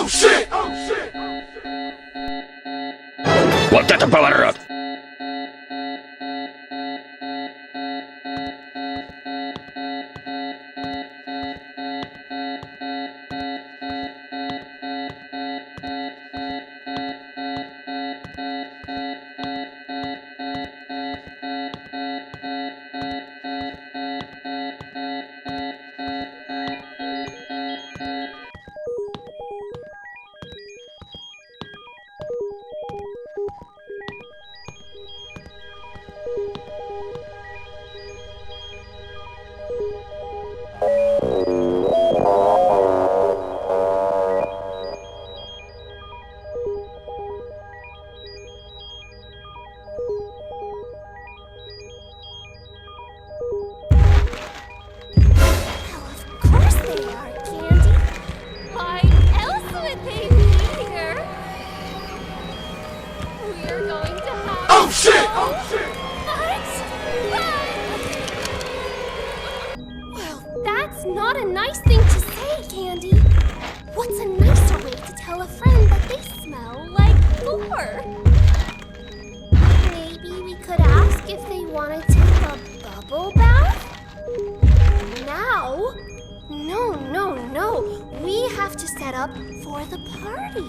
Oh shit! Вот это поворот! That's not a nice thing to say, Candy. What's a nicer way to tell a friend that they smell like gore? Maybe we could ask if they want to take a bubble bath? Now? No. We have to set up for the party.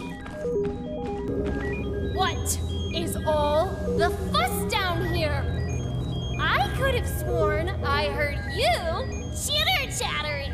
What is all the fuss down here? I could have sworn I heard you chitter-chattering.